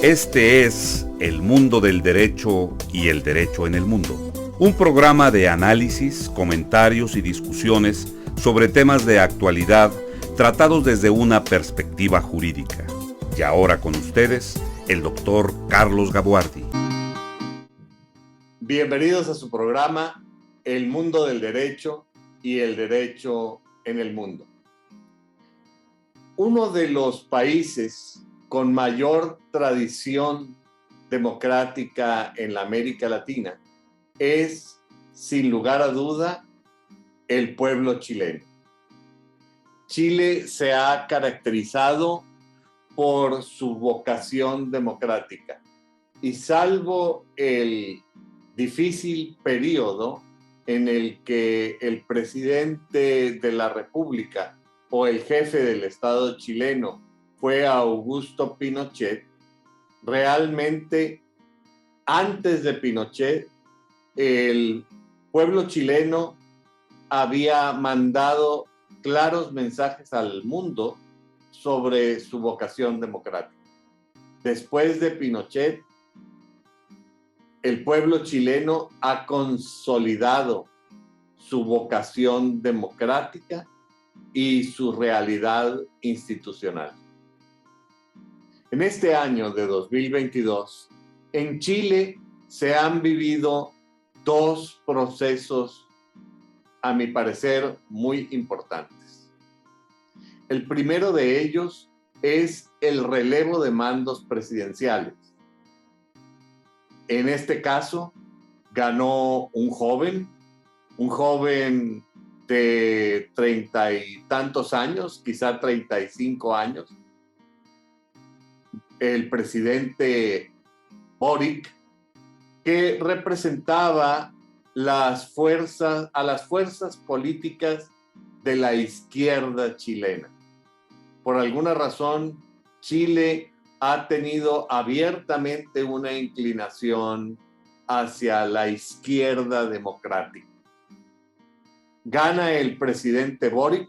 Este es El Mundo del Derecho y el Derecho en el Mundo, un programa de análisis, comentarios y discusiones sobre temas de actualidad tratados desde una perspectiva jurídica. Y ahora con ustedes, el doctor Carlos Gaboardi. Bienvenidos a su programa El Mundo del Derecho y el Derecho en el Mundo. Uno de los países con mayor tradición democrática en la América Latina es, sin lugar a duda, el pueblo chileno. Chile se ha caracterizado por su vocación democrática y salvo el difícil periodo en el que el presidente de la República o el jefe del Estado chileno fue Augusto Pinochet, realmente antes de Pinochet el pueblo chileno había mandado claros mensajes al mundo sobre su vocación democrática. Después de Pinochet, el pueblo chileno ha consolidado su vocación democrática y su realidad institucional. En este año de 2022, en Chile se han vivido dos procesos, a mi parecer, muy importantes. El primero de ellos es el relevo de mandos presidenciales. En este caso, ganó un joven de 30 y tantos años, quizá 35 años, el presidente Boric, que representaba a las fuerzas políticas de la izquierda chilena. Por alguna razón, Chile ha tenido abiertamente una inclinación hacia la izquierda democrática. Gana el presidente Boric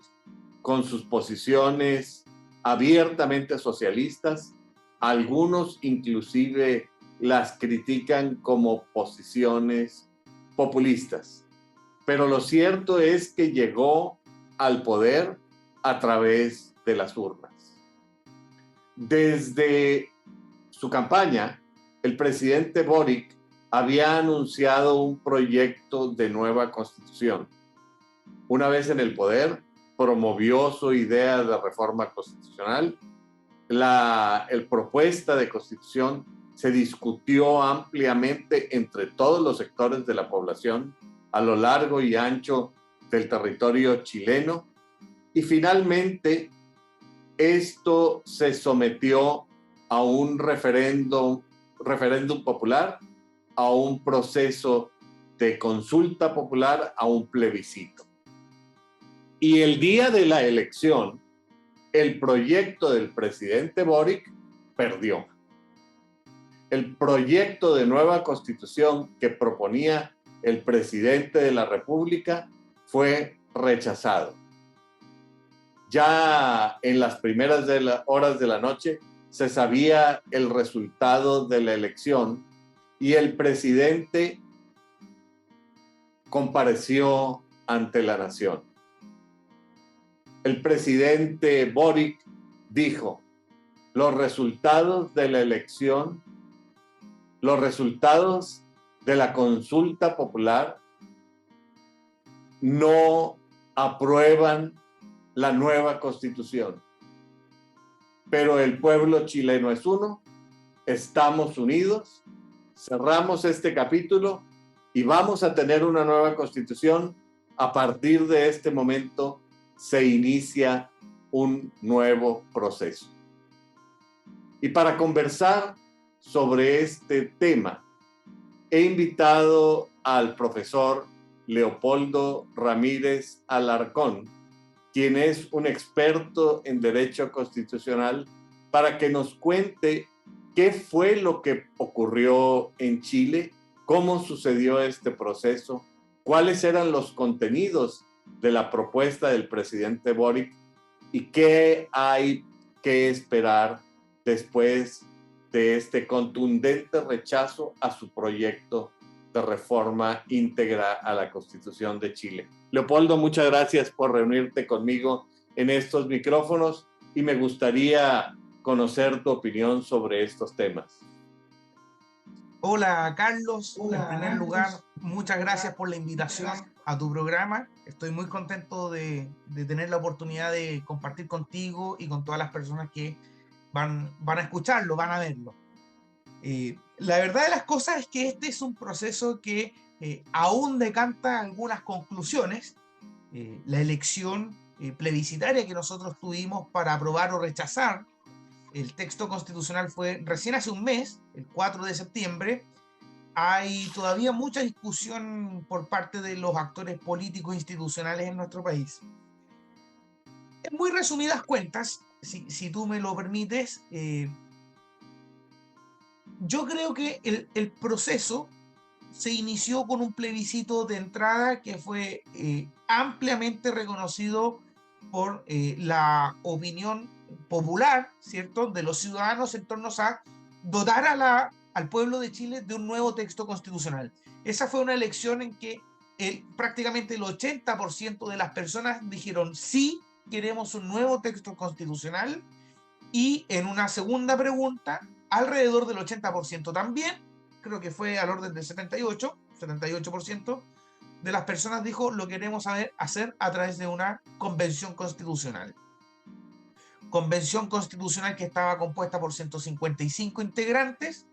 con sus posiciones abiertamente socialistas. Algunos inclusive las critican como posiciones populistas. Pero lo cierto es que llegó al poder a través de las urnas. Desde su campaña, el presidente Boric había anunciado un proyecto de nueva constitución. Una vez en el poder, promovió su idea de reforma constitucional. La propuesta de constitución se discutió ampliamente entre todos los sectores de la población a lo largo y ancho del territorio chileno y finalmente esto se sometió a un referéndum popular, a un proceso de consulta popular, a un plebiscito. Y el día de la elección, el proyecto del presidente Boric perdió. El proyecto de nueva constitución que proponía el presidente de la República fue rechazado. Ya en las primeras horas de la noche se sabía el resultado de la elección y el presidente compareció ante la nación. El presidente Boric dijo: los resultados de la elección, los resultados de la consulta popular no aprueban la nueva constitución. Pero el pueblo chileno es uno, estamos unidos, cerramos este capítulo y vamos a tener una nueva constitución. A partir de este momento se inicia un nuevo proceso. Y para conversar sobre este tema, he invitado al profesor Leopoldo Ramírez Alarcón, quien es un experto en derecho constitucional, para que nos cuente qué fue lo que ocurrió en Chile, cómo sucedió este proceso, cuáles eran los contenidos de la propuesta del presidente Boric y qué hay que esperar después de este contundente rechazo a su proyecto de reforma íntegra a la Constitución de Chile. Leopoldo, muchas gracias por reunirte conmigo en estos micrófonos y me gustaría conocer tu opinión sobre estos temas. Hola Carlos, en primer lugar, muchas gracias por la invitación a tu programa. Estoy muy contento de tener la oportunidad de compartir contigo y con todas las personas que van a escucharlo, van a verlo. La verdad de las cosas es que este es un proceso que aún decanta algunas conclusiones. La elección plebiscitaria que nosotros tuvimos para aprobar o rechazar el texto constitucional fue recién hace un mes, el 4 de septiembre. Hay todavía mucha discusión por parte de los actores políticos e institucionales en nuestro país. En muy resumidas cuentas, si tú me lo permites, yo creo que el proceso se inició con un plebiscito de entrada que fue ampliamente reconocido por la opinión popular, ¿cierto?, de los ciudadanos en torno a dotar al pueblo de Chile de un nuevo texto constitucional. Esa fue una elección en que prácticamente el 80% de las personas dijeron sí, queremos un nuevo texto constitucional, y en una segunda pregunta, alrededor del 80% también, creo que fue al orden del 78% de las personas dijo lo queremos hacer a través de una convención constitucional. Convención constitucional que estaba compuesta por 155 integrantes,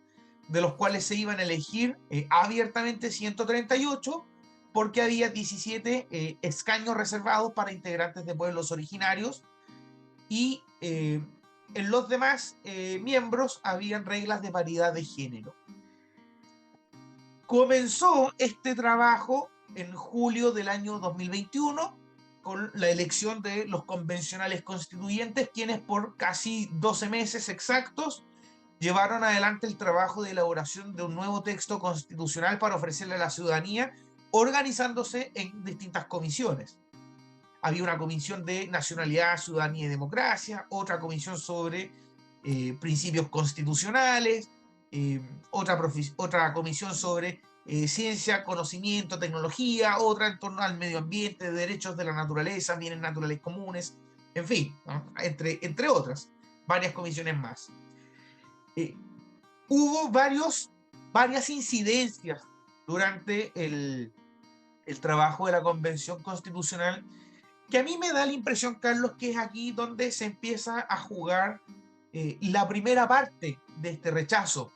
de los cuales se iban a elegir abiertamente 138, porque había 17 escaños reservados para integrantes de pueblos originarios, y en los demás miembros habían reglas de paridad de género. Comenzó este trabajo en julio del año 2021 con la elección de los convencionales constituyentes, quienes por casi 12 meses exactos llevaron adelante el trabajo de elaboración de un nuevo texto constitucional para ofrecerle a la ciudadanía, organizándose en distintas comisiones. Había una comisión de nacionalidad, ciudadanía y democracia, otra comisión sobre principios constitucionales, otra comisión sobre ciencia, conocimiento, tecnología, otra en torno al medio ambiente, derechos de la naturaleza, bienes naturales comunes, en fin, ¿no?, entre otras, varias comisiones más. Hubo varias incidencias durante el trabajo de la Convención Constitucional, que a mí me da la impresión, Carlos, que es aquí donde se empieza a jugar la primera parte de este rechazo.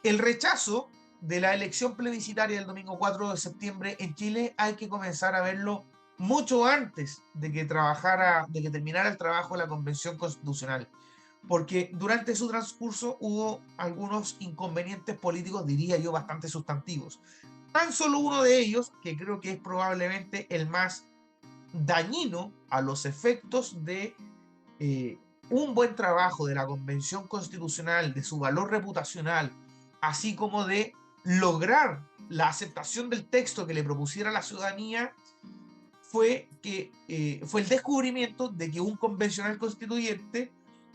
El rechazo de la elección plebiscitaria del domingo 4 de septiembre en Chile hay que comenzar a verlo mucho antes de que terminara el trabajo de la Convención Constitucional, porque durante su transcurso hubo algunos inconvenientes políticos, diría yo, bastante sustantivos. Tan solo uno de ellos, que creo que es probablemente el más dañino a los efectos de un buen trabajo de la Convención Constitucional, de su valor reputacional, así como de lograr la aceptación del texto que le propusiera a la ciudadanía, fue el descubrimiento de que un convencional constituyente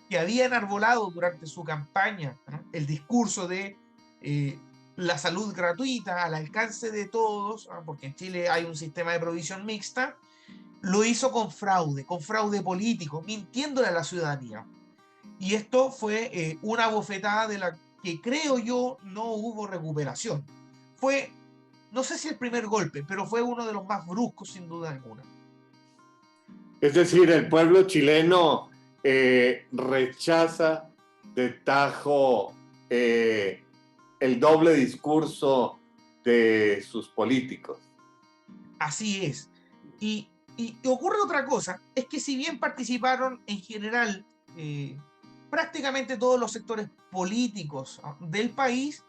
que había enarbolado durante su campaña, ¿no?, el discurso de la salud gratuita al alcance de todos, ¿no?, porque en Chile hay un sistema de provisión mixta, lo hizo con fraude político, mintiéndole a la ciudadanía. Y esto fue una bofetada de la que creo yo no hubo recuperación. Fue, no sé si el primer golpe, pero fue uno de los más bruscos sin duda alguna. Es decir, el pueblo chileno rechaza de tajo el doble discurso de sus políticos. Así es. Y ocurre otra cosa, es que si bien participaron en general prácticamente todos los sectores políticos del país,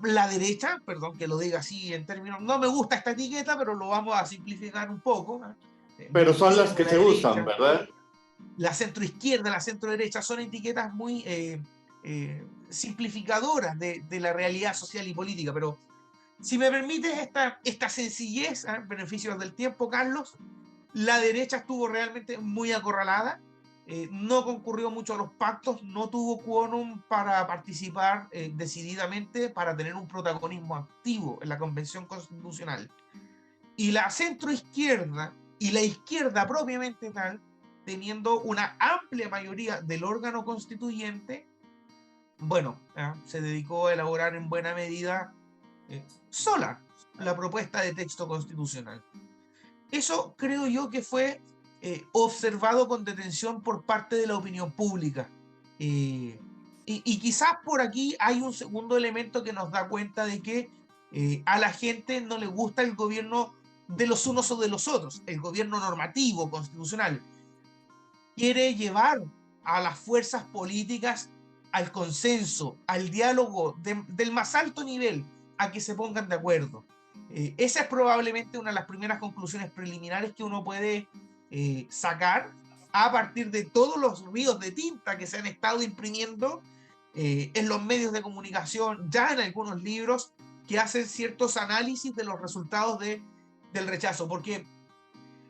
la derecha, perdón que lo diga así en términos, no me gusta esta etiqueta, pero lo vamos a simplificar un poco. Pero son las que se usan, ¿verdad? La centroizquierda, la centroderecha, son etiquetas muy simplificadoras de la realidad social y política, pero si me permites esta sencillez, beneficios del tiempo, Carlos, la derecha estuvo realmente muy acorralada no concurrió mucho a los pactos, no tuvo quórum para participar decididamente, para tener un protagonismo activo en la Convención Constitucional. Y la centroizquierda y la izquierda propiamente tal, teniendo una amplia mayoría del órgano constituyente, bueno, se dedicó a elaborar en buena medida sola la propuesta de texto constitucional. Eso creo yo que fue observado con detención por parte de la opinión pública. Y quizás por aquí hay un segundo elemento que nos da cuenta de que a la gente no le gusta el gobierno de los unos o de los otros, el gobierno normativo, constitucional. Quiere llevar a las fuerzas políticas al consenso, al diálogo del más alto nivel, a que se pongan de acuerdo. Esa es probablemente una de las primeras conclusiones preliminares que uno puede sacar a partir de todos los ríos de tinta que se han estado imprimiendo en los medios de comunicación, ya en algunos libros que hacen ciertos análisis de los resultados del rechazo, porque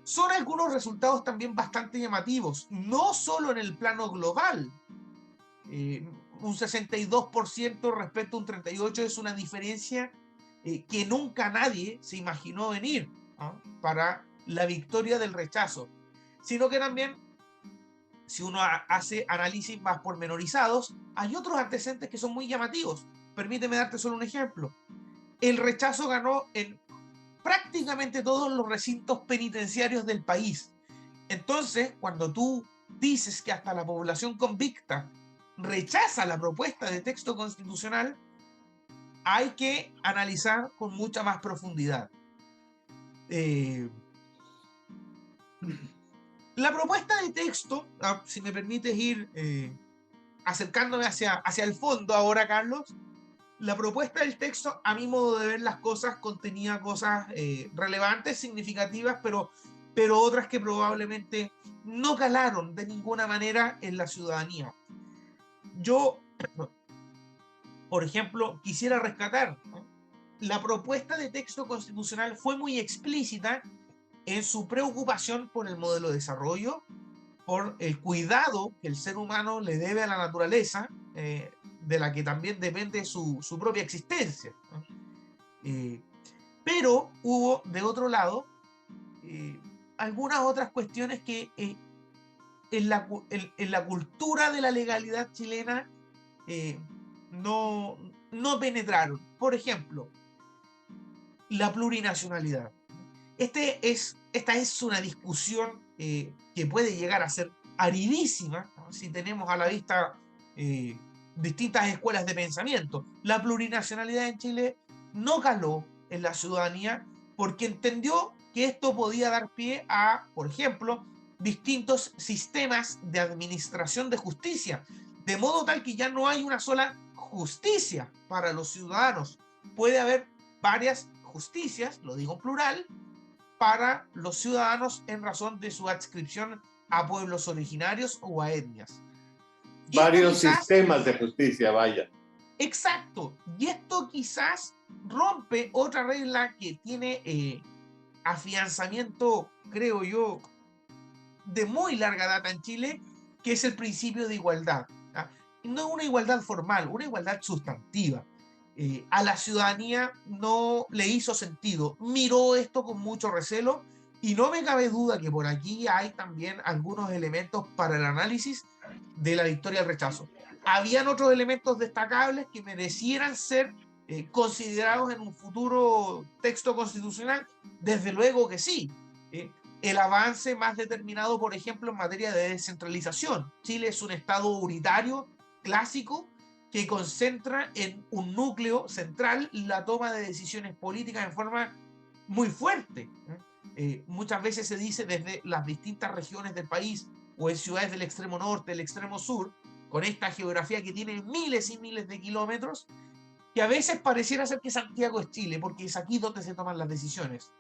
son algunos resultados también bastante llamativos, no solo en el plano global. Un 62% respecto a un 38% es una diferencia que nunca nadie se imaginó venir, ¿no?, para la victoria del rechazo, sino que también, si uno hace análisis más pormenorizados, hay otros antecedentes que son muy llamativos. Permíteme darte solo un ejemplo. El rechazo ganó en prácticamente todos los recintos penitenciarios del país. Entonces, cuando tú dices que hasta la población convicta rechaza la propuesta de texto constitucional, hay que analizar con mucha más profundidad. La propuesta de texto, si me permites ir acercándome hacia el fondo ahora, Carlos, la propuesta del texto, a mi modo de ver las cosas, contenía cosas relevantes, significativas, pero otras que probablemente no calaron de ninguna manera en la ciudadanía. Yo, por ejemplo, quisiera rescatar, ¿no?, la propuesta de texto constitucional fue muy explícita en su preocupación por el modelo de desarrollo, por el cuidado que el ser humano le debe a la naturaleza, de la que también depende su propia existencia, ¿no? Pero hubo, de otro lado, algunas otras cuestiones que en la cultura de la legalidad chilena no penetraron. Por ejemplo, la plurinacionalidad. Esta es una discusión que puede llegar a ser aridísima, ¿no?, si tenemos a la vista distintas escuelas de pensamiento. La plurinacionalidad en Chile no caló en la ciudadanía porque entendió que esto podía dar pie a, por ejemplo, distintos sistemas de administración de justicia, de modo tal que ya no hay una sola justicia para los ciudadanos. Puede haber varias justicias, lo digo en plural, para los ciudadanos en razón de su adscripción a pueblos originarios o a etnias. Varios sistemas de justicia, vaya. Exacto. Y esto quizás rompe otra regla que tiene afianzamiento, creo yo, de muy larga data en Chile, que es el principio de igualdad. No una igualdad formal, una igualdad sustantiva. A la ciudadanía no le hizo sentido, miró esto con mucho recelo, y no me cabe duda que por aquí hay también algunos elementos para el análisis de la victoria del rechazo. Habían otros elementos destacables que merecieran ser considerados en un futuro texto constitucional, desde luego que sí. El avance más determinado, por ejemplo, en materia de descentralización. Chile es un estado unitario clásico que concentra en un núcleo central la toma de decisiones políticas en forma muy fuerte. Muchas veces se dice desde las distintas regiones del país o en ciudades del extremo norte, del extremo sur, con esta geografía que tiene miles y miles de kilómetros, que a veces pareciera ser que Santiago es Chile, porque es aquí donde se toman las decisiones.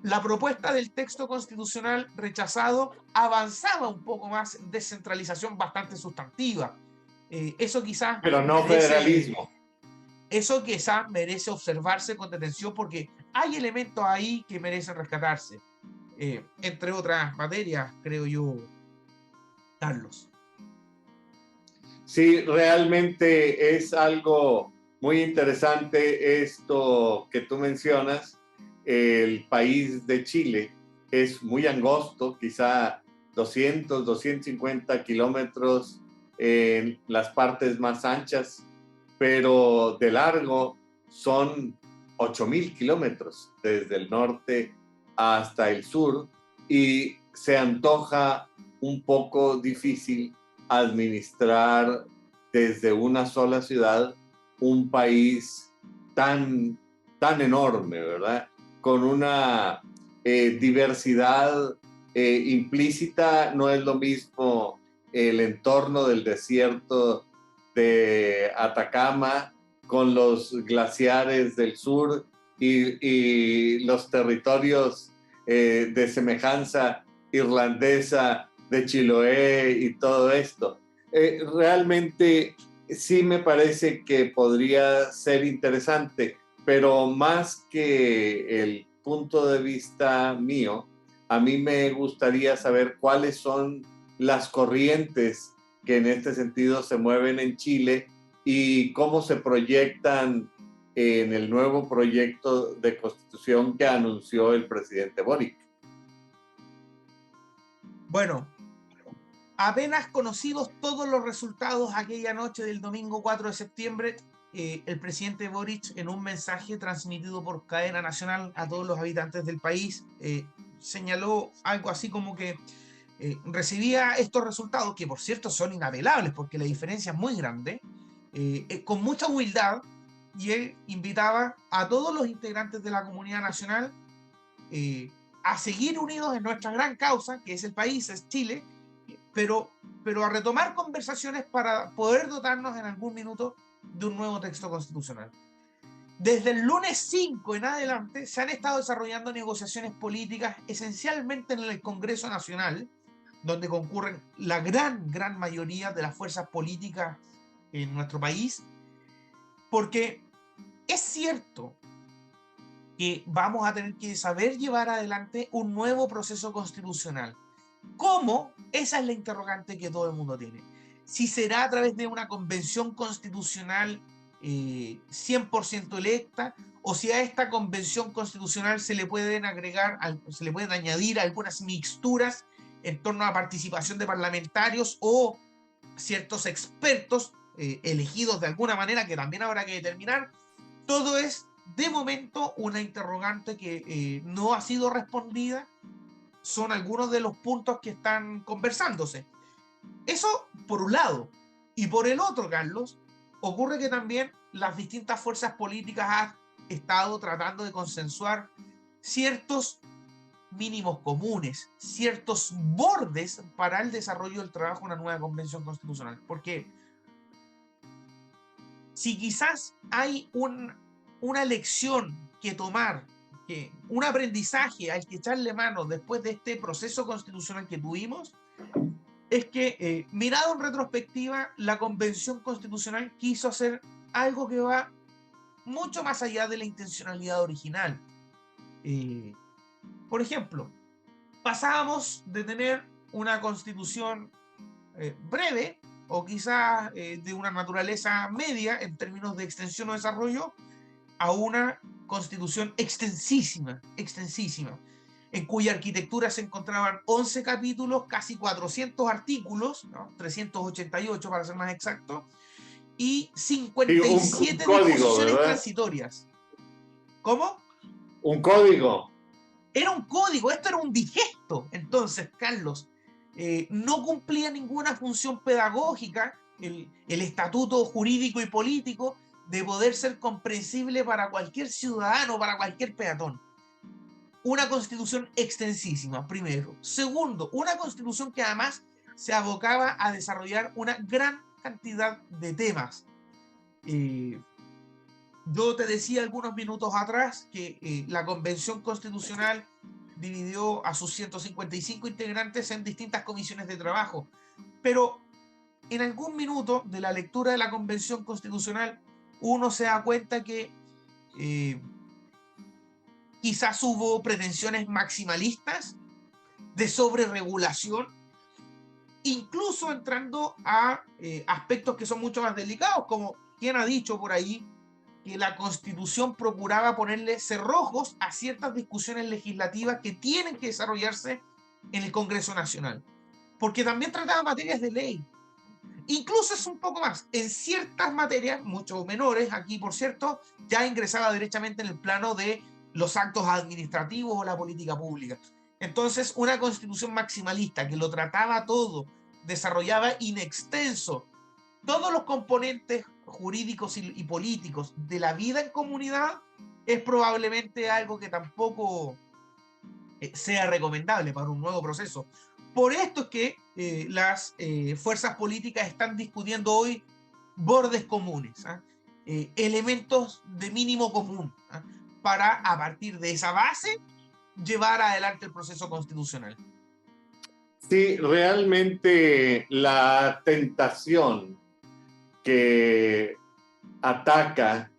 La propuesta del texto constitucional rechazado avanzaba un poco más en descentralización bastante sustantiva. Eso quizás... Pero no federalismo. Eso quizás merece observarse con detención porque hay elementos ahí que merecen rescatarse. Entre otras materias, creo yo, Carlos. Sí, realmente es algo muy interesante esto que tú mencionas. El país de Chile es muy angosto, quizá 250 kilómetros en las partes más anchas, pero de largo son 8.000 kilómetros desde el norte hasta el sur, y se antoja un poco difícil administrar desde una sola ciudad un país tan enorme, ¿verdad? Con una diversidad implícita. No es lo mismo el entorno del desierto de Atacama con los glaciares del sur y los territorios de semejanza irlandesa de Chiloé y todo esto. Realmente sí me parece que podría ser interesante, pero más que el punto de vista mío, a mí me gustaría saber cuáles son las corrientes que en este sentido se mueven en Chile y cómo se proyectan en el nuevo proyecto de constitución que anunció el presidente Boric. Bueno, apenas conocidos todos los resultados aquella noche del domingo 4 de septiembre, el presidente Boric, en un mensaje transmitido por cadena nacional a todos los habitantes del país, señaló algo así como que recibía estos resultados, que por cierto son inapelables porque la diferencia es muy grande, con mucha humildad, y él invitaba a todos los integrantes de la comunidad nacional a seguir unidos en nuestra gran causa, que es el país, es Chile, pero a retomar conversaciones para poder dotarnos en algún minuto de un nuevo texto constitucional. Desde el lunes 5 en adelante se han estado desarrollando negociaciones políticas esencialmente en el Congreso Nacional, donde concurren la gran mayoría de las fuerzas políticas en nuestro país, porque es cierto que vamos a tener que saber llevar adelante un nuevo proceso constitucional. ¿Cómo? Esa es la interrogante que todo el mundo tiene. Si será a través de una convención constitucional 100% electa, o si a esta convención constitucional se le pueden añadir algunas mixturas en torno a participación de parlamentarios o ciertos expertos elegidos de alguna manera, que también habrá que determinar. Todo es, de momento, una interrogante que no ha sido respondida. Son algunos de los puntos que están conversándose. Eso por un lado. Y por el otro, Carlos, ocurre que también las distintas fuerzas políticas han estado tratando de consensuar ciertos mínimos comunes, ciertos bordes para el desarrollo del trabajo de una nueva convención constitucional. Porque si quizás hay una lección que tomar, un aprendizaje al que echarle mano después de este proceso constitucional que tuvimos, es que, mirado en retrospectiva, la Convención Constitucional quiso hacer algo que va mucho más allá de la intencionalidad original. Por ejemplo, pasábamos de tener una constitución breve, o quizás de una naturaleza media en términos de extensión o desarrollo, a una constitución extensísima, en cuya arquitectura se encontraban 11 capítulos, casi 400 artículos, ¿no? 388 para ser más exacto, y 57 un código, disposiciones ¿verdad? transitorias. ¿Cómo? Un código. Era un código, esto era un digesto. Entonces, Carlos, no cumplía ninguna función pedagógica el estatuto jurídico y político de poder ser comprensible para cualquier ciudadano, para cualquier peatón. Una constitución extensísima, primero. Segundo, una constitución que además se abocaba a desarrollar una gran cantidad de temas. Yo te decía algunos minutos atrás que la Convención Constitucional dividió a sus 155 integrantes en distintas comisiones de trabajo, pero en algún minuto de la lectura de la Convención Constitucional uno se da cuenta que quizás hubo pretensiones maximalistas de sobreregulación incluso entrando a aspectos que son mucho más delicados, como quien ha dicho por ahí que la Constitución procuraba ponerle cerrojos a ciertas discusiones legislativas que tienen que desarrollarse en el Congreso Nacional, porque también trataba materias de ley. Incluso es un poco más, en ciertas materias, mucho menores, aquí por cierto, ya ingresaba directamente en el plano de los actos administrativos o la política pública. Entonces, una constitución maximalista que lo trataba todo, desarrollaba in extenso todos los componentes jurídicos y políticos de la vida en comunidad, es probablemente algo que tampoco sea recomendable para un nuevo proceso. Por esto es que las fuerzas políticas están discutiendo hoy bordes comunes, elementos de mínimo común, para a partir de esa base llevar adelante el proceso constitucional. Sí, realmente la tentación que ataca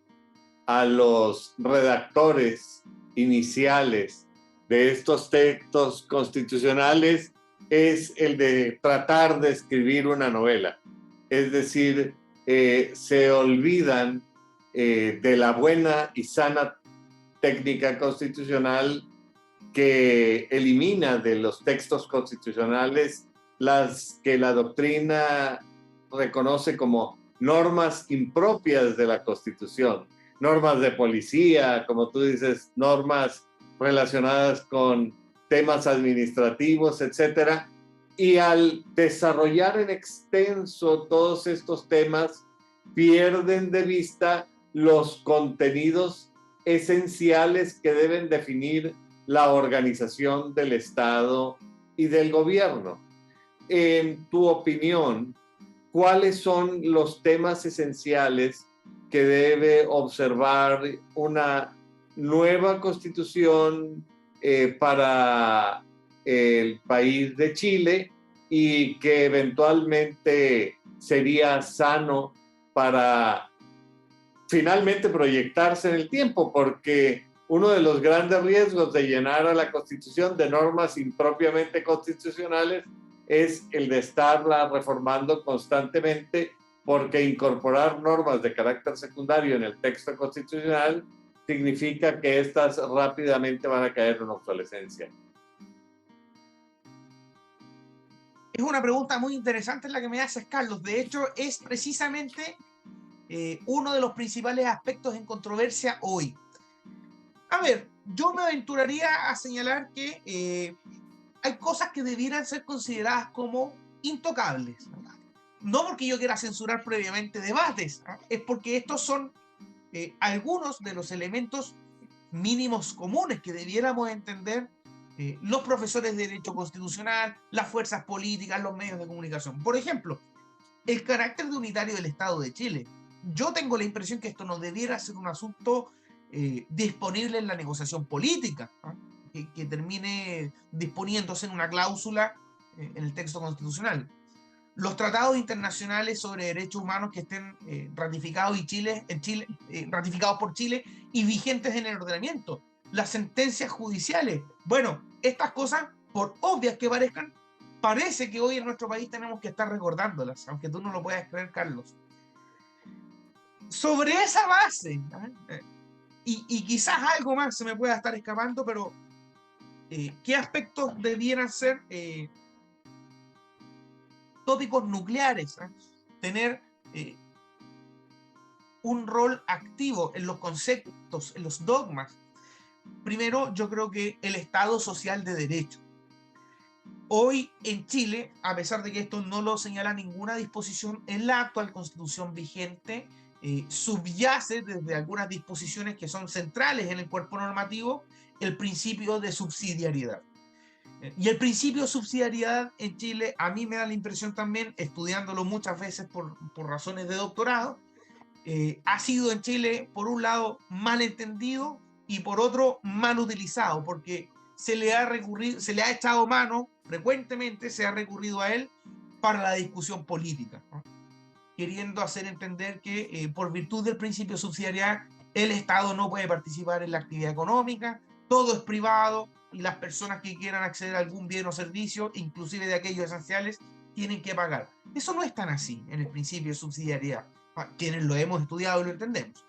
a los redactores iniciales de estos textos constitucionales es el de tratar de escribir una novela. Es decir, se olvidan de la buena y sana técnica constitucional que elimina de los textos constitucionales las que la doctrina reconoce como normas impropias de la Constitución, normas de policía, como tú dices, normas relacionadas con temas administrativos, etcétera. Y al desarrollar en extenso todos estos temas, pierden de vista los contenidos esenciales que deben definir la organización del Estado y del gobierno. En tu opinión, ¿cuáles son los temas esenciales que debe observar una nueva constitución para el país de Chile y que eventualmente sería sano para finalmente proyectarse en el tiempo? Porque uno de los grandes riesgos de llenar a la Constitución de normas impropiamente constitucionales es el de estarla reformando constantemente, porque incorporar normas de carácter secundario en el texto constitucional significa que éstas rápidamente van a caer en obsolescencia. Es una pregunta muy interesante la que me haces, Carlos. De hecho, es precisamente uno de los principales aspectos en controversia hoy. A ver, yo me aventuraría a señalar que hay cosas que debieran ser consideradas como intocables. No porque yo quiera censurar previamente debates, es porque estos son algunos de los elementos mínimos comunes que debiéramos entender los profesores de Derecho Constitucional, las fuerzas políticas, los medios de comunicación. Por ejemplo, el carácter de unitario del Estado de Chile. Yo tengo la impresión que esto no debiera ser un asunto disponible en la negociación política, que termine disponiéndose en una cláusula en el texto constitucional. Los tratados internacionales sobre derechos humanos que estén ratificados ratificados por Chile y vigentes en el ordenamiento. Las sentencias judiciales. Bueno, estas cosas, por obvias que parezcan, parece que hoy en nuestro país tenemos que estar recordándolas, aunque tú no lo puedas creer, Carlos. Sobre esa base, y quizás algo más se me pueda estar escapando, pero ¿qué aspectos debieran ser tópicos nucleares? Tener un rol activo en los conceptos, en los dogmas. Primero, yo creo que el Estado social de derecho. Hoy en Chile, a pesar de que esto no lo señala ninguna disposición en la actual Constitución vigente, subyace desde algunas disposiciones que son centrales en el cuerpo normativo el principio de subsidiariedad. Y el principio de subsidiariedad en Chile, a mí me da la impresión también, estudiándolo muchas veces por razones de doctorado, ha sido en Chile, por un lado, mal entendido y por otro, mal utilizado, porque se le ha echado mano, frecuentemente se ha recurrido a él para la discusión política, ¿no? Queriendo hacer entender que por virtud del principio de subsidiariedad, el Estado no puede participar en la actividad económica, todo es privado y las personas que quieran acceder a algún bien o servicio, inclusive de aquellos esenciales, tienen que pagar. Eso no es tan así en el principio de subsidiariedad. Quienes lo hemos estudiado lo entendemos.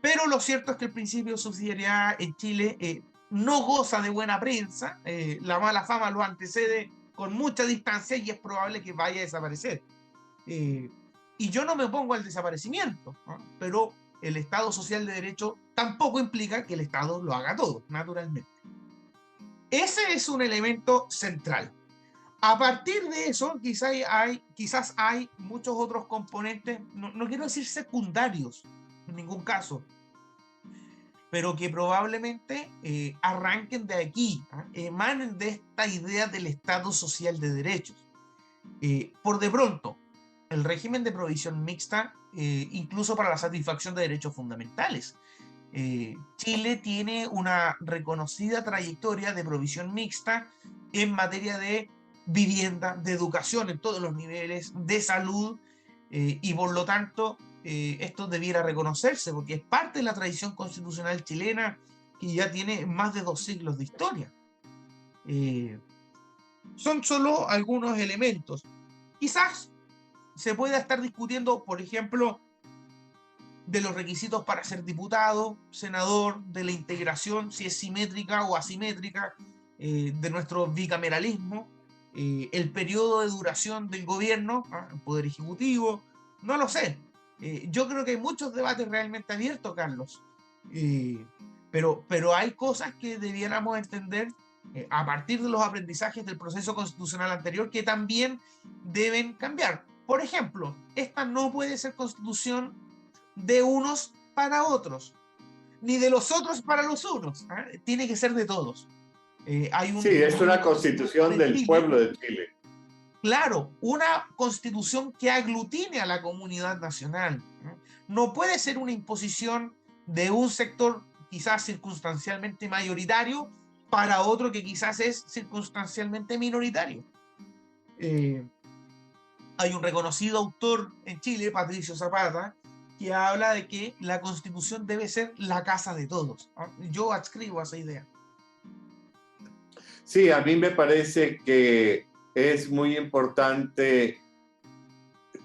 Pero lo cierto es que el principio de subsidiariedad en Chile no goza de buena prensa. La mala fama lo antecede con mucha distancia y es probable que vaya a desaparecer. Y yo no me opongo al desaparecimiento, ¿no? Pero el Estado social de derecho tampoco implica que el Estado lo haga todo, naturalmente. Ese es un elemento central. A partir de eso, quizás hay muchos otros componentes, no quiero decir secundarios, en ningún caso, pero que probablemente arranquen de aquí, emanen de esta idea del Estado social de derechos. Por de pronto, el régimen de provisión mixta, incluso para la satisfacción de derechos fundamentales. Chile tiene una reconocida trayectoria de provisión mixta en materia de vivienda, de educación en todos los niveles, de salud, y por lo tanto esto debiera reconocerse porque es parte de la tradición constitucional chilena que ya tiene más de 2 siglos de historia. Son solo algunos elementos. Quizás se pueda estar discutiendo, por ejemplo, de los requisitos para ser diputado, senador, de la integración, si es simétrica o asimétrica, de nuestro bicameralismo, el periodo de duración del gobierno, el poder ejecutivo, no lo sé. Yo creo que hay muchos debates realmente abiertos, Carlos, pero hay cosas que debiéramos entender a partir de los aprendizajes del proceso constitucional anterior que también deben cambiar. Por ejemplo, esta no puede ser constitución de unos para otros, ni de los otros para los unos. Tiene que ser de todos. Sí, es una constitución del pueblo de Chile. Claro, una constitución que aglutine a la comunidad nacional. No puede ser una imposición de un sector quizás circunstancialmente mayoritario para otro que quizás es circunstancialmente minoritario. Hay un reconocido autor en Chile, Patricio Zapata, que habla de que la Constitución debe ser la casa de todos. Yo adscribo a esa idea. Sí, a mí me parece que es muy importante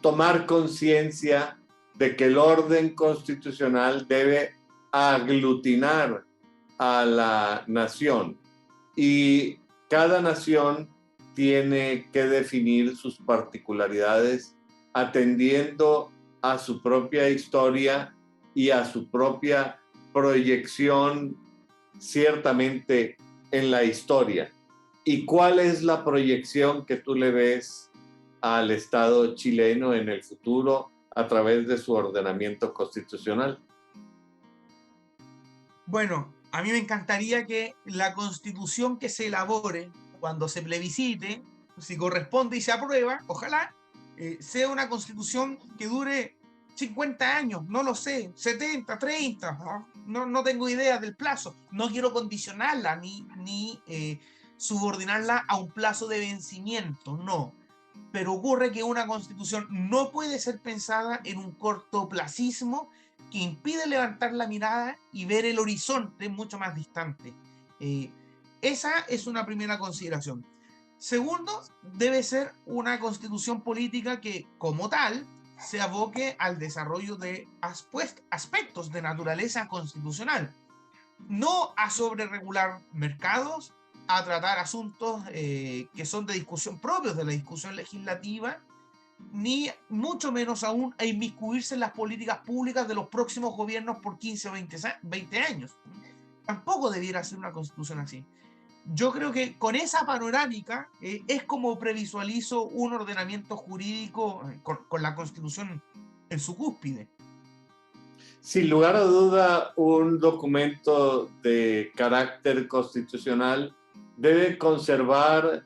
tomar conciencia de que el orden constitucional debe aglutinar a la nación y cada nación tiene que definir sus particularidades atendiendo a su propia historia y a su propia proyección ciertamente en la historia. ¿Y cuál es la proyección que tú le ves al Estado chileno en el futuro a través de su ordenamiento constitucional? Bueno, a mí me encantaría que la constitución que se elabore cuando se plebiscite, si corresponde y se aprueba, ojalá sea una constitución que dure 50 años, no lo sé, 70, 30, no tengo idea del plazo. No quiero condicionarla ni subordinarla a un plazo de vencimiento, no. Pero ocurre que una constitución no puede ser pensada en un cortoplacismo que impide levantar la mirada y ver el horizonte mucho más distante. Esa es una primera consideración. Segundo, debe ser una constitución política que, como tal, se aboque al desarrollo de aspectos de naturaleza constitucional, no a sobreregular mercados, a tratar asuntos que son de discusión propios de la discusión legislativa, ni mucho menos aún a inmiscuirse en las políticas públicas de los próximos gobiernos por 15 o 20 años. Tampoco debiera ser una constitución así. Yo creo que con esa panorámica es como previsualizo un ordenamiento jurídico con la Constitución en su cúspide. Sin lugar a duda, un documento de carácter constitucional debe conservar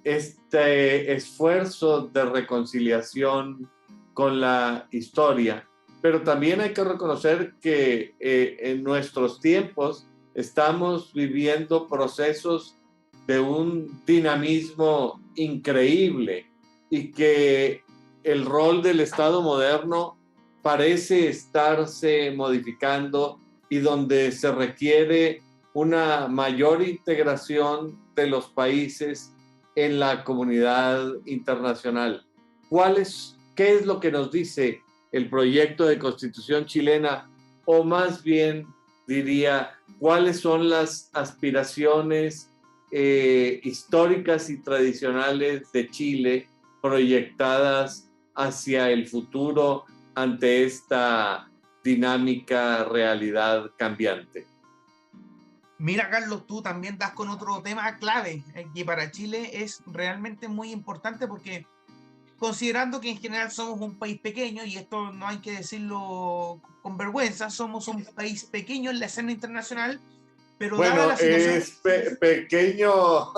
este esfuerzo de reconciliación con la historia, pero también hay que reconocer que en nuestros tiempos estamos viviendo procesos de un dinamismo increíble y que el rol del Estado moderno parece estarse modificando y donde se requiere una mayor integración de los países en la comunidad internacional. ¿Qué es lo que nos dice el proyecto de Constitución chilena? O más bien diría, ¿cuáles son las aspiraciones históricas y tradicionales de Chile proyectadas hacia el futuro ante esta dinámica realidad cambiante? Mira, Carlos, tú también das con otro tema clave, que para Chile es realmente muy importante porque considerando que en general somos un país pequeño, y esto no hay que decirlo con vergüenza, somos un país pequeño en la escena internacional, pero dada Bueno, la situación... es pequeño,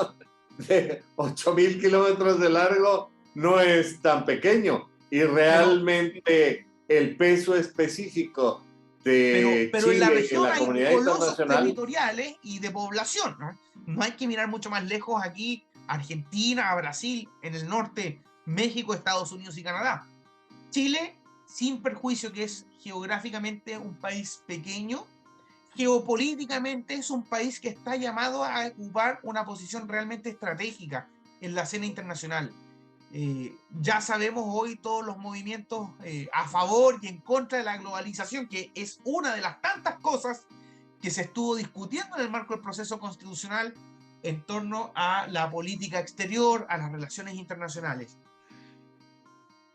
de 8.000 kilómetros de largo, no es tan pequeño. Y realmente el peso específico de pero en la Chile en región la hay comunidad colosos internacional. territoriales y de población, ¿no? No hay que mirar mucho más lejos aquí, Argentina, Brasil, en el norte, México, Estados Unidos y Canadá. Chile, sin perjuicio que es geográficamente un país pequeño, geopolíticamente es un país que está llamado a ocupar una posición realmente estratégica en la escena internacional. Ya sabemos hoy todos los movimientos a favor y en contra de la globalización, que es una de las tantas cosas que se estuvo discutiendo en el marco del proceso constitucional en torno a la política exterior, a las relaciones internacionales.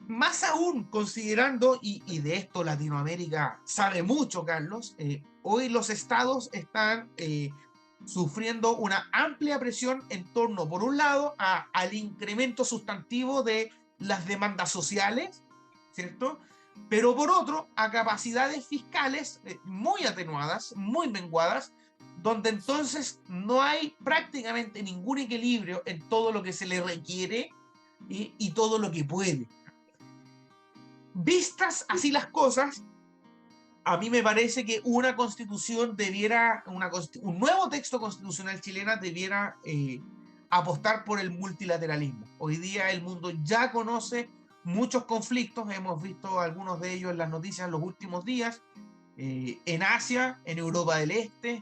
Más aún considerando, y de esto Latinoamérica sabe mucho, Carlos, hoy los estados están sufriendo una amplia presión en torno, por un lado, al incremento sustantivo de las demandas sociales, ¿cierto? Pero por otro, a capacidades fiscales muy atenuadas, muy menguadas, donde entonces no hay prácticamente ningún equilibrio en todo lo que se le requiere y todo lo que puede. Vistas así las cosas, a mí me parece que una constitución debiera, un nuevo texto constitucional chilena debiera apostar por el multilateralismo. Hoy día el mundo ya conoce muchos conflictos, hemos visto algunos de ellos en las noticias en los últimos días, en Asia, en Europa del Este.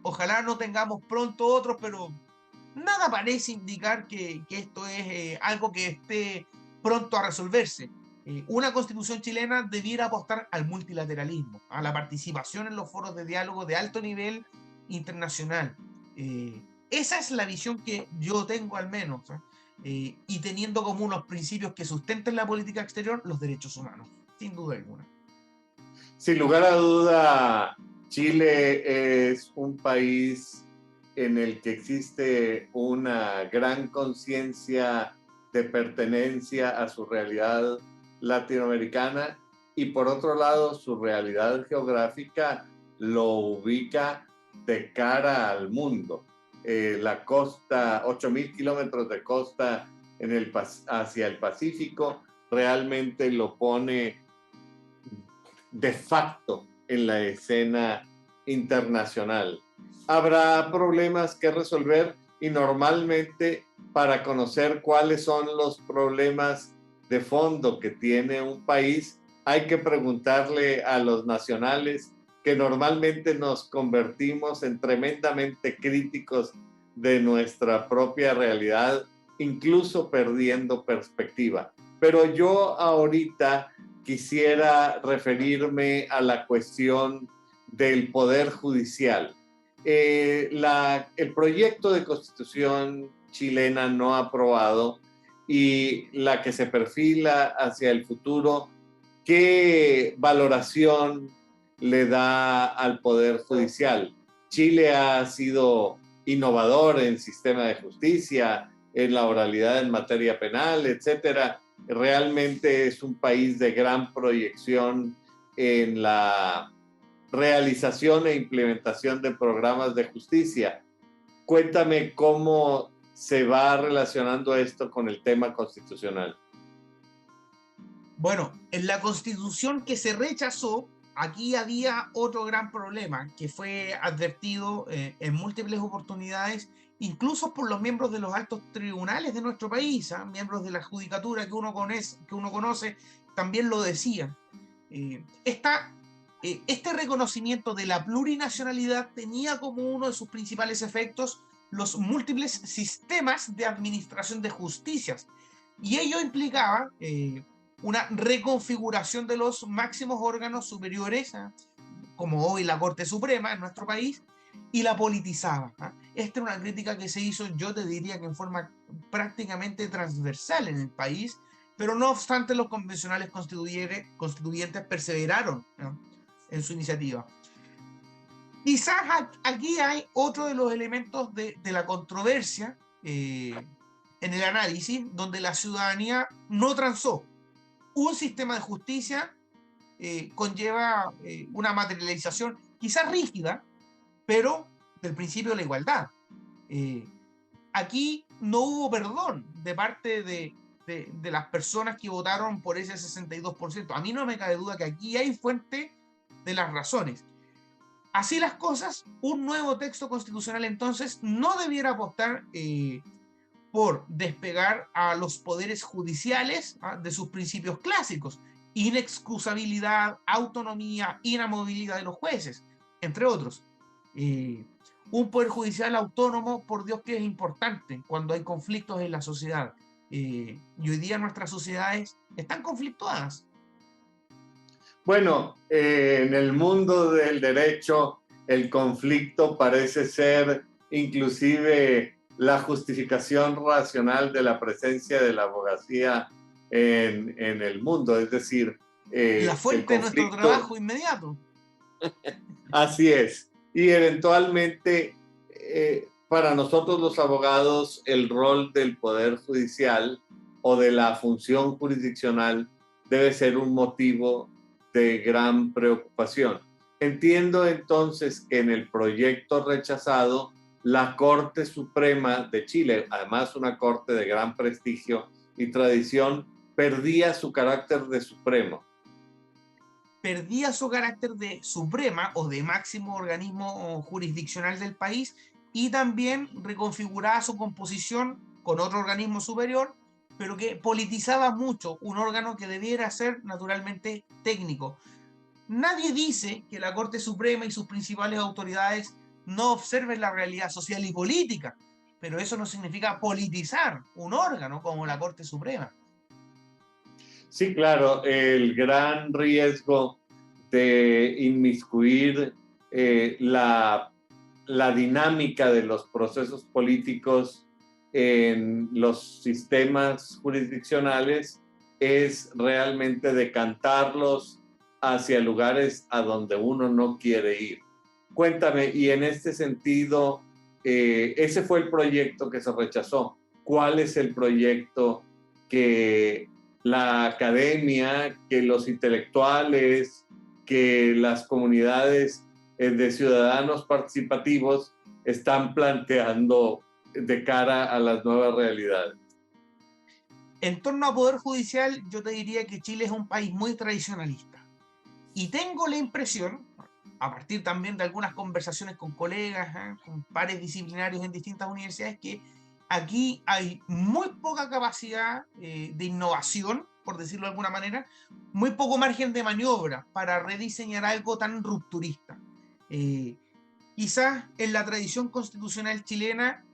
Ojalá no tengamos pronto otros, pero nada parece indicar que esto es algo que esté pronto a resolverse. Una constitución chilena debiera apostar al multilateralismo, a la participación en los foros de diálogo de alto nivel internacional. Esa es la visión que yo tengo al menos, y teniendo como unos principios que sustenten la política exterior los derechos humanos, sin duda alguna. Sin lugar a duda, Chile es un país en el que existe una gran conciencia de pertenencia a su realidad latinoamericana y por otro lado su realidad geográfica lo ubica de cara al mundo. La costa, 8.000 kilómetros de costa hacia el Pacífico, realmente lo pone de facto en la escena internacional. Habrá problemas que resolver y normalmente para conocer cuáles son los problemas de fondo que tiene un país hay que preguntarle a los nacionales, que normalmente nos convertimos en tremendamente críticos de nuestra propia realidad, incluso perdiendo perspectiva. Pero yo ahorita quisiera referirme a la cuestión del Poder Judicial. El proyecto de constitución chilena no aprobado y la que se perfila hacia el futuro, ¿qué valoración le da al Poder Judicial? Chile ha sido innovador en sistema de justicia, en la oralidad en materia penal, etcétera. Realmente es un país de gran proyección en la realización e implementación de programas de justicia. Cuéntame cómo se va relacionando esto con el tema constitucional. Bueno, en la constitución que se rechazó, aquí había otro gran problema que fue advertido en múltiples oportunidades, incluso por los miembros de los altos tribunales de nuestro país, miembros de la judicatura que uno conoce, también lo decían. Este reconocimiento de la plurinacionalidad tenía como uno de sus principales efectos los múltiples sistemas de administración de justicias. Y ello implicaba una reconfiguración de los máximos órganos superiores, como hoy la Corte Suprema en nuestro país, y la politizaba. Esta es una crítica que se hizo, yo te diría que en forma prácticamente transversal en el país, pero no obstante los convencionales constituyentes perseveraron, ¿no?, en su iniciativa. Quizás aquí hay otro de los elementos de la controversia en el análisis, donde la ciudadanía no transó. Un sistema de justicia conlleva una materialización quizás rígida, pero del principio de la igualdad. Aquí no hubo perdón de parte de las personas que votaron por ese 62%. A mí no me cabe duda que aquí hay fuente de las razones. Así las cosas, un nuevo texto constitucional entonces no debiera apostar por despegar a los poderes judiciales de sus principios clásicos: inexcusabilidad, autonomía, inamovilidad de los jueces, entre otros. Un poder judicial autónomo, por Dios que es importante cuando hay conflictos en la sociedad. Y hoy día nuestras sociedades están conflictuadas. Bueno, en el mundo del derecho, el conflicto parece ser inclusive la justificación racional de la presencia de la abogacía en el mundo. Es decir, La fuente de nuestro trabajo inmediato. Así es. Y eventualmente, para nosotros los abogados, el rol del Poder Judicial o de la función jurisdiccional debe ser un motivo de gran preocupación. Entiendo entonces que en el proyecto rechazado, la Corte Suprema de Chile, además una corte de gran prestigio y tradición, perdía su carácter de supremo. Perdía su carácter de suprema o de máximo organismo jurisdiccional del país, y también reconfiguraba su composición con otro organismo superior, pero que politizaba mucho un órgano que debiera ser naturalmente técnico. Nadie dice que la Corte Suprema y sus principales autoridades no observen la realidad social y política, pero eso no significa politizar un órgano como la Corte Suprema. Sí, claro, el gran riesgo de inmiscuir la dinámica de los procesos políticos en los sistemas jurisdiccionales es realmente decantarlos hacia lugares a donde uno no quiere ir. Cuéntame, y en este sentido, ese fue el proyecto que se rechazó. ¿Cuál es el proyecto que la academia, que los intelectuales, que las comunidades de ciudadanos participativos están planteando de cara a las nuevas realidades? En torno a Poder Judicial, yo te diría que Chile es un país muy tradicionalista. Y tengo la impresión, a partir también de algunas conversaciones con colegas, con pares disciplinarios en distintas universidades, que aquí hay muy poca capacidad de innovación, por decirlo de alguna manera, muy poco margen de maniobra para rediseñar algo tan rupturista. Quizás en la tradición constitucional chilena,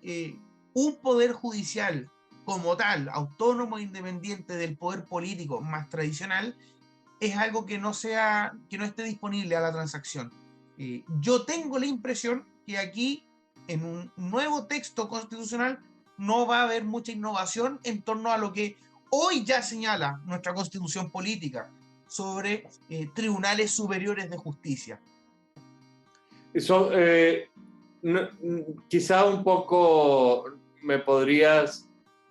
un poder judicial como tal, autónomo e independiente del poder político más tradicional, es algo que no esté disponible a la transacción. Yo tengo la impresión que aquí, en un nuevo texto constitucional, no va a haber mucha innovación en torno a lo que hoy ya señala nuestra constitución política sobre tribunales superiores de justicia. Eso, quizá un poco me podrías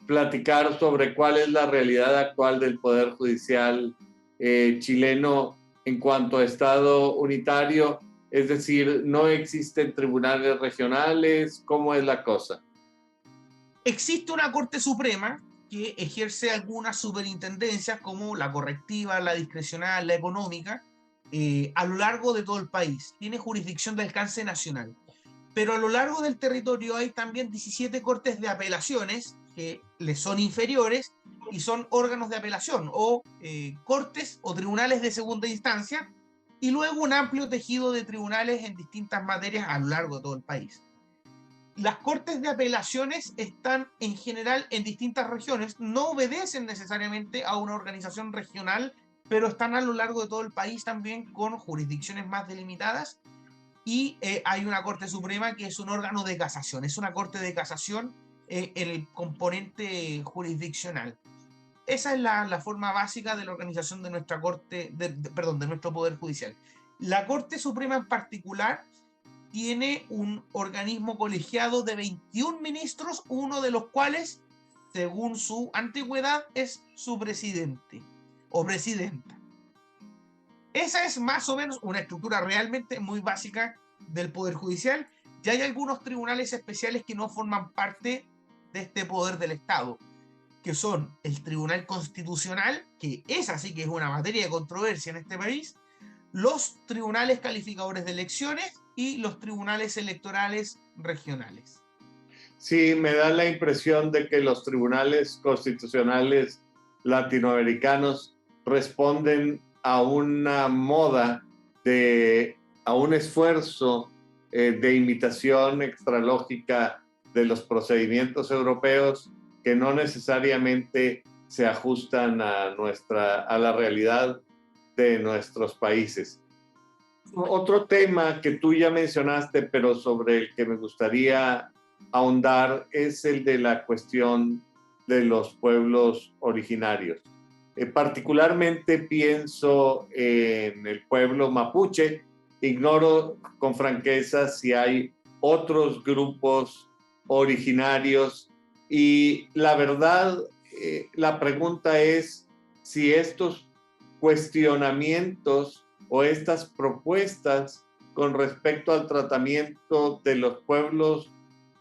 platicar sobre cuál es la realidad actual del Poder Judicial chileno en cuanto a Estado unitario, es decir, ¿no existen tribunales regionales? ¿Cómo es la cosa? Existe una Corte Suprema que ejerce algunas superintendencias como la correctiva, la discrecional, la económica, a lo largo de todo el país. Tiene jurisdicción de alcance nacional. Pero a lo largo del territorio hay también 17 cortes de apelaciones que les son inferiores y son órganos de apelación o cortes o tribunales de segunda instancia, y luego un amplio tejido de tribunales en distintas materias a lo largo de todo el país. las cortes de apelaciones están en general en distintas regiones, no obedecen necesariamente a una organización regional, pero están a lo largo de todo el país también con jurisdicciones más delimitadas. Y hay una Corte Suprema que es un órgano de casación, es una Corte de casación en el componente jurisdiccional. Esa es la forma básica de la organización de nuestra Corte, perdón, de nuestro Poder Judicial. La Corte Suprema en particular tiene un organismo colegiado de 21 ministros, uno de los cuales, según su antigüedad, es su presidente o presidenta. Esa es más o menos una estructura realmente muy básica del Poder Judicial. Ya hay algunos tribunales especiales que no forman parte de este poder del Estado, que son el Tribunal Constitucional, que es así que es una materia de controversia en este país, los tribunales calificadores de elecciones y los tribunales electorales regionales. Sí, me da la impresión de que los tribunales constitucionales latinoamericanos responden a una moda, a un esfuerzo de imitación extralógica de los procedimientos europeos que no necesariamente se ajustan a la realidad de nuestros países. Otro tema que tú ya mencionaste, pero sobre el que me gustaría ahondar, es el de la cuestión de los pueblos originarios. Particularmente pienso en el pueblo mapuche. Ignoro con franqueza si hay otros grupos originarios y la verdad, la pregunta es si estos cuestionamientos o estas propuestas con respecto al tratamiento de los pueblos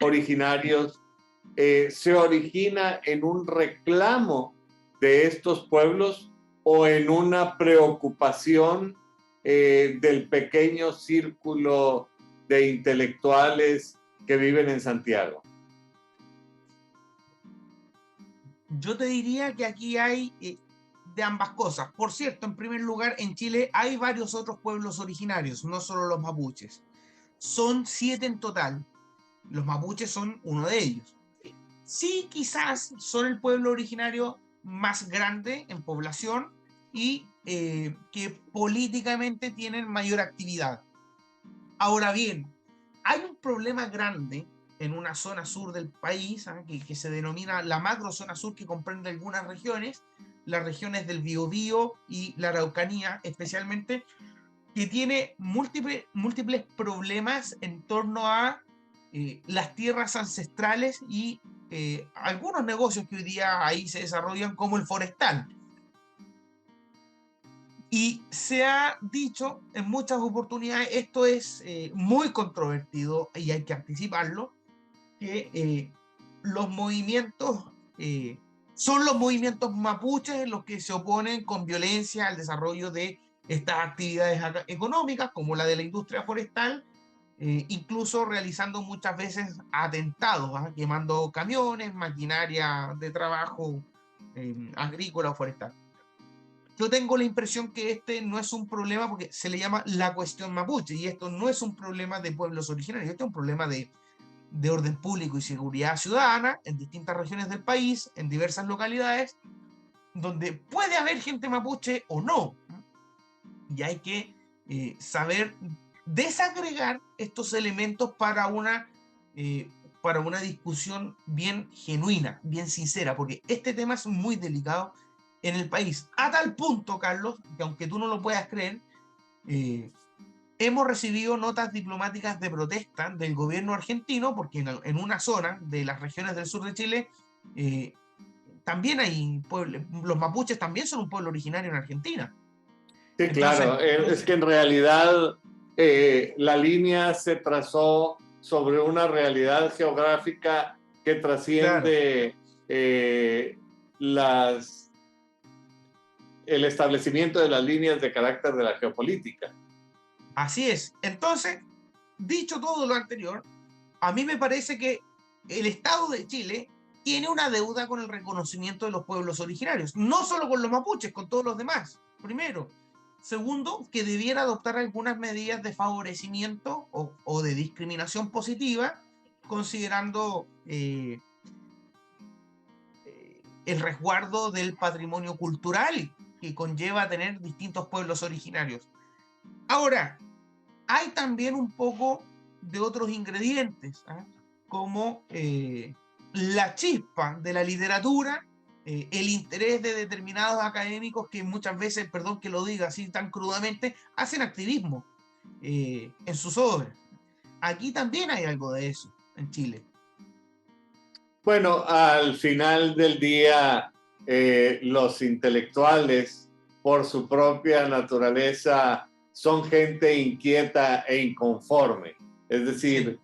originarios se origina en un reclamo de estos pueblos o en una preocupación del pequeño círculo de intelectuales que viven en Santiago. Yo te diría que aquí hay de ambas cosas. Por cierto, en primer lugar, en Chile hay varios otros pueblos originarios, no solo los mapuches. Son 7 en total. Los mapuches son uno de ellos. Sí, quizás son el pueblo originario más grande en población y que políticamente tienen mayor actividad. Ahora bien, hay un problema grande en una zona sur del país, que se denomina la macro zona sur, que comprende algunas regiones, las regiones del Biobío y la Araucanía especialmente, que tiene múltiples problemas en torno a las tierras ancestrales y algunos negocios que hoy día ahí se desarrollan, como el forestal. Y se ha dicho en muchas oportunidades, esto es muy controvertido y hay que anticiparlo, que los movimientos son los movimientos mapuches los que se oponen con violencia al desarrollo de estas actividades económicas, como la de la industria forestal, incluso realizando muchas veces atentados, quemando camiones, maquinaria de trabajo agrícola o forestal. Yo tengo la impresión que este no es un problema porque se le llama la cuestión mapuche, y esto no es un problema de pueblos originarios, este es un problema de orden público y seguridad ciudadana en distintas regiones del país, en diversas localidades, donde puede haber gente mapuche o no. Y hay que saber desagregar estos elementos para una discusión bien genuina, bien sincera, porque este tema es muy delicado en el país, a tal punto, Carlos, que aunque tú no lo puedas creer, hemos recibido notas diplomáticas de protesta del gobierno argentino, porque en una zona de las regiones del sur de Chile también hay pueblos, los mapuches también son un pueblo originario en Argentina. Sí, claro, es que en realidad la línea se trazó sobre una realidad geográfica que trasciende el establecimiento de las líneas de carácter de la geopolítica. Así es. Entonces, dicho todo lo anterior, a mí me parece que el Estado de Chile tiene una deuda con el reconocimiento de los pueblos originarios, no solo con los mapuches, con todos los demás, primero. Segundo, que debiera adoptar algunas medidas de favorecimiento o de discriminación positiva considerando el resguardo del patrimonio cultural que conlleva tener distintos pueblos originarios. Ahora, hay también un poco de otros ingredientes, como la chispa de la literatura, el interés de determinados académicos que muchas veces, perdón que lo diga así tan crudamente, hacen activismo en sus obras. Aquí también hay algo de eso en Chile. Bueno, al final del día, los intelectuales, por su propia naturaleza, son gente inquieta e inconforme. Es decir,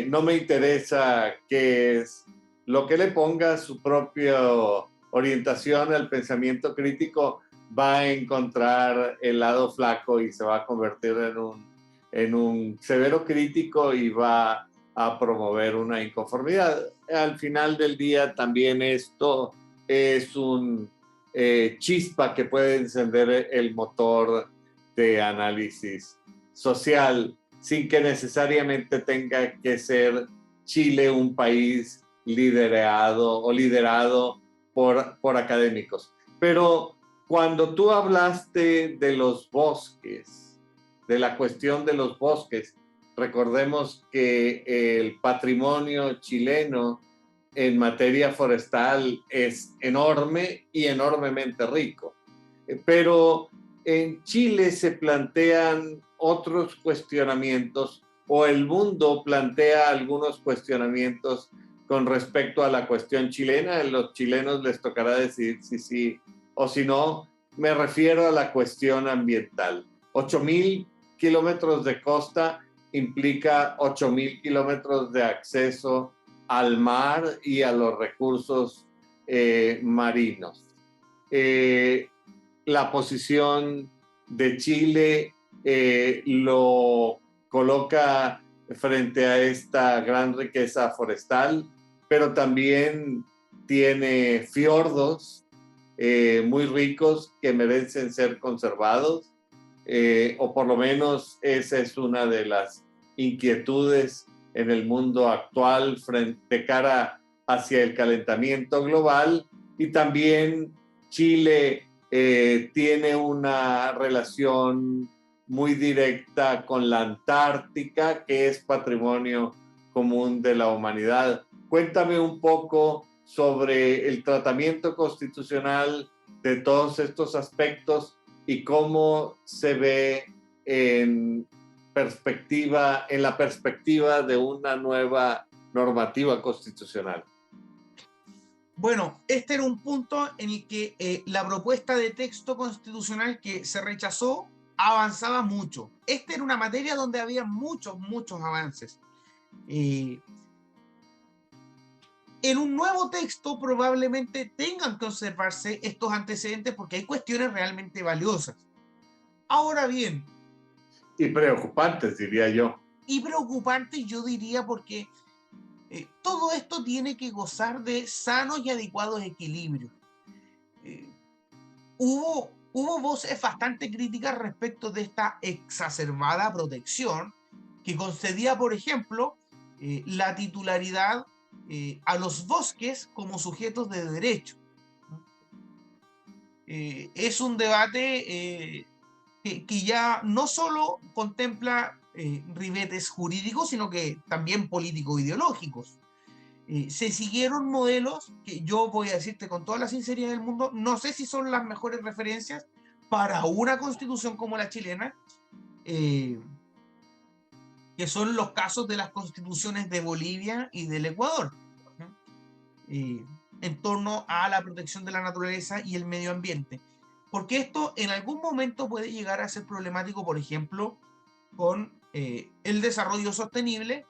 no me interesa qué es lo que le ponga su propia orientación al pensamiento crítico, va a encontrar el lado flaco y se va a convertir en un severo crítico y va a promover una inconformidad. Al final del día también esto es un chispa que puede encender el motor de análisis social sin que necesariamente tenga que ser Chile un país liderado por académicos. Pero cuando tú hablaste de los bosques, de la cuestión de los bosques, recordemos que el patrimonio chileno en materia forestal es enorme y enormemente rico. Pero en Chile se plantean otros cuestionamientos, o el mundo plantea algunos cuestionamientos con respecto a la cuestión chilena. A los chilenos les tocará decidir si sí o si no. Me refiero a la cuestión ambiental. 8,000 kilómetros de costa implica 8,000 kilómetros de acceso al mar y a los recursos marinos. La posición de Chile lo coloca frente a esta gran riqueza forestal, pero también tiene fiordos muy ricos que merecen ser conservados, o por lo menos esa es una de las inquietudes en el mundo actual de cara hacia el calentamiento global. Y también Chile tiene una relación muy directa con la Antártica, que es patrimonio común de la humanidad. Cuéntame un poco sobre el tratamiento constitucional de todos estos aspectos y cómo se ve en la perspectiva de una nueva normativa constitucional. Bueno, este era un punto en el que la propuesta de texto constitucional que se rechazó avanzaba mucho. Esta era una materia donde había muchos avances. En un nuevo texto probablemente tengan que observarse estos antecedentes porque hay cuestiones realmente valiosas. Ahora bien... Y preocupantes, diría yo. Y preocupantes, yo diría, porque todo esto tiene que gozar de sanos y adecuados equilibrios. Hubo voces bastante críticas respecto de esta exacerbada protección que concedía, por ejemplo, la titularidad a los bosques como sujetos de derecho. Es un debate que ya no solo contempla ribetes jurídicos, sino que también político-ideológicos. Se siguieron modelos que yo voy a decirte con toda la sinceridad del mundo, no sé si son las mejores referencias para una constitución como la chilena, que son los casos de las constituciones de Bolivia y del Ecuador, en torno a la protección de la naturaleza y el medio ambiente. Porque esto en algún momento puede llegar a ser problemático, por ejemplo, con el desarrollo sostenible,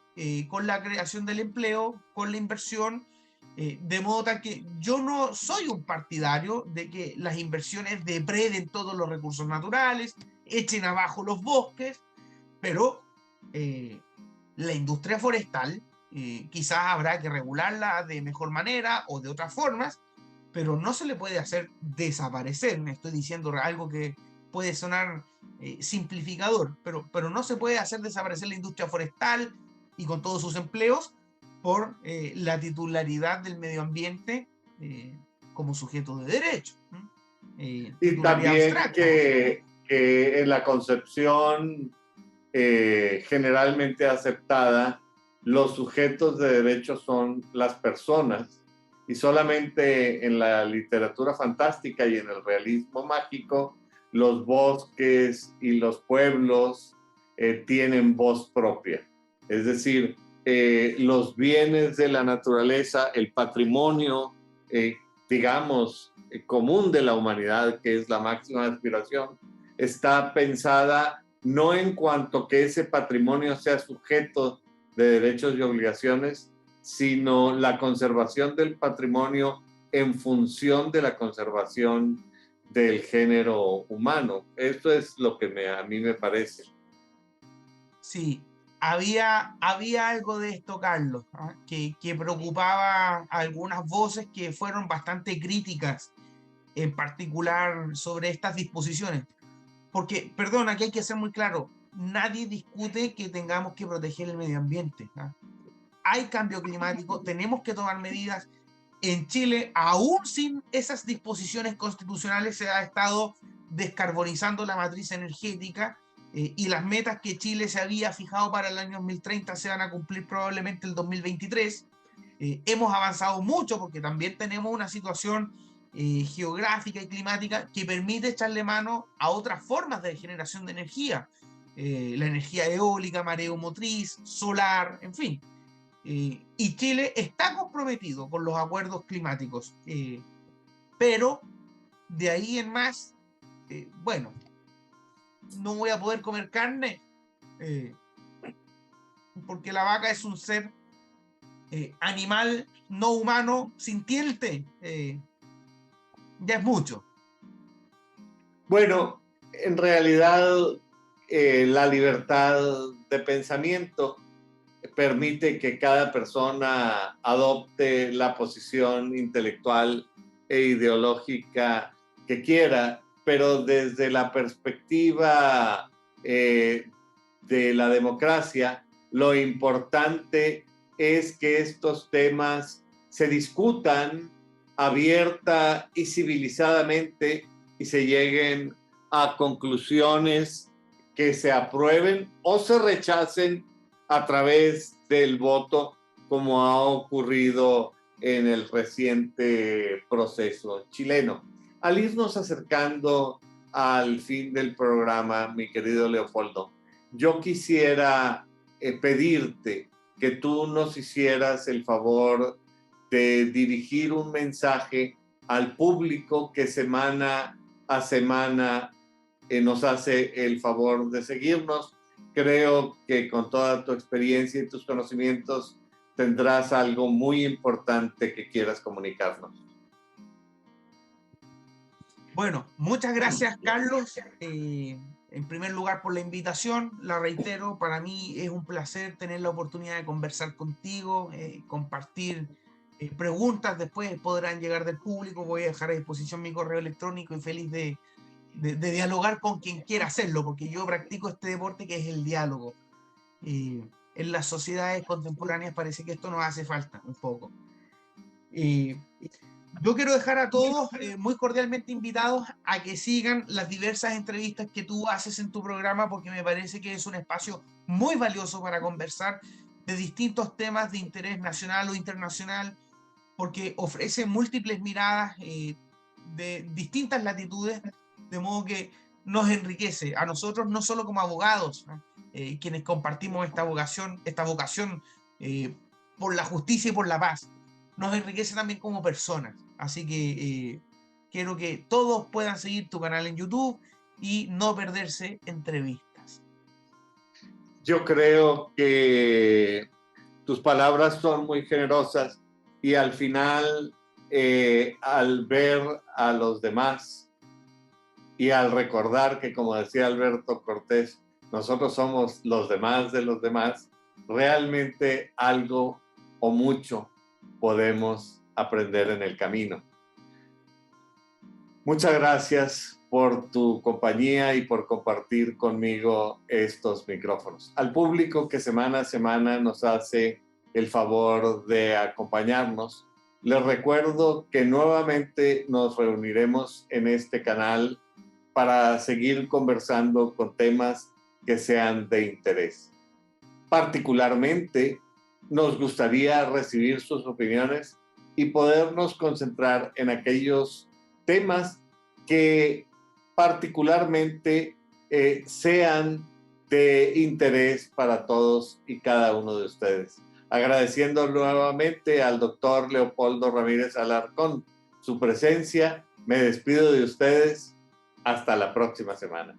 con la creación del empleo, con la inversión, de modo tal que yo no soy un partidario de que las inversiones depreden todos los recursos naturales, echen abajo los bosques, pero la industria forestal quizás habrá que regularla de mejor manera o de otras formas, pero no se le puede hacer desaparecer. Me estoy diciendo algo que puede sonar simplificador, pero no se puede hacer desaparecer la industria forestal y con todos sus empleos por la titularidad del medio ambiente como sujeto de derecho. Y también que en la concepción generalmente aceptada, los sujetos de derecho son las personas, y solamente en la literatura fantástica y en el realismo mágico, los bosques y los pueblos tienen voz propia. Es decir, los bienes de la naturaleza, el patrimonio, digamos, común de la humanidad, que es la máxima aspiración, está pensada no en cuanto que ese patrimonio sea sujeto de derechos y obligaciones, sino la conservación del patrimonio en función de la conservación del género humano. Esto es lo que a mí me parece. Sí, había algo de esto, Carlos, que preocupaba a algunas voces que fueron bastante críticas, en particular sobre estas disposiciones. Porque, perdón, aquí hay que ser muy claro, nadie discute que tengamos que proteger el medio ambiente. Hay cambio climático, tenemos que tomar medidas. En Chile, aún sin esas disposiciones constitucionales, se ha estado descarbonizando la matriz energética y las metas que Chile se había fijado para el año 2030 se van a cumplir probablemente el 2023. Hemos avanzado mucho porque también tenemos una situación geográfica y climática que permite echarle mano a otras formas de generación de energía. La energía eólica, mareomotriz, solar, en fin. Y Chile está comprometido con los acuerdos climáticos, pero de ahí en más, bueno, no voy a poder comer carne porque la vaca es un ser animal no humano sintiente. Ya es mucho. Bueno, en realidad la libertad de pensamiento permite que cada persona adopte la posición intelectual e ideológica que quiera, pero desde la perspectiva de la democracia, lo importante es que estos temas se discutan abierta y civilizadamente y se lleguen a conclusiones que se aprueben o se rechacen a través del voto, como ha ocurrido en el reciente proceso chileno. Al irnos acercando al fin del programa, mi querido Leopoldo, yo quisiera pedirte que tú nos hicieras el favor de dirigir un mensaje al público que semana a semana nos hace el favor de seguirnos. Creo que con toda tu experiencia y tus conocimientos tendrás algo muy importante que quieras comunicarnos. Bueno, muchas gracias, Carlos. En primer lugar, por la invitación, la reitero, para mí es un placer tener la oportunidad de conversar contigo, compartir preguntas, después podrán llegar del público, voy a dejar a disposición mi correo electrónico y feliz de dialogar con quien quiera hacerlo, porque yo practico este deporte que es el diálogo. En las sociedades contemporáneas parece que esto nos hace falta un poco. Yo quiero dejar a todos muy cordialmente invitados a que sigan las diversas entrevistas que tú haces en tu programa, porque me parece que es un espacio muy valioso para conversar de distintos temas de interés nacional o internacional, porque ofrece múltiples miradas de distintas latitudes, de modo que nos enriquece a nosotros no solo como abogados, quienes compartimos esta vocación por la justicia y por la paz, nos enriquece también como personas. Así que quiero que todos puedan seguir tu canal en YouTube y no perderse entrevistas. Yo creo que tus palabras son muy generosas y al final, al ver a los demás y al recordar que, como decía Alberto Cortés, nosotros somos los demás de los demás, realmente algo o mucho podemos aprender en el camino. Muchas gracias por tu compañía y por compartir conmigo estos micrófonos. Al público que semana a semana nos hace el favor de acompañarnos. Les recuerdo que nuevamente nos reuniremos en este canal para seguir conversando con temas que sean de interés. Particularmente, nos gustaría recibir sus opiniones y podernos concentrar en aquellos temas que particularmente sean de interés para todos y cada uno de ustedes. Agradeciendo nuevamente al doctor Leopoldo Ramírez Alarcón su presencia, me despido de ustedes. Hasta la próxima semana.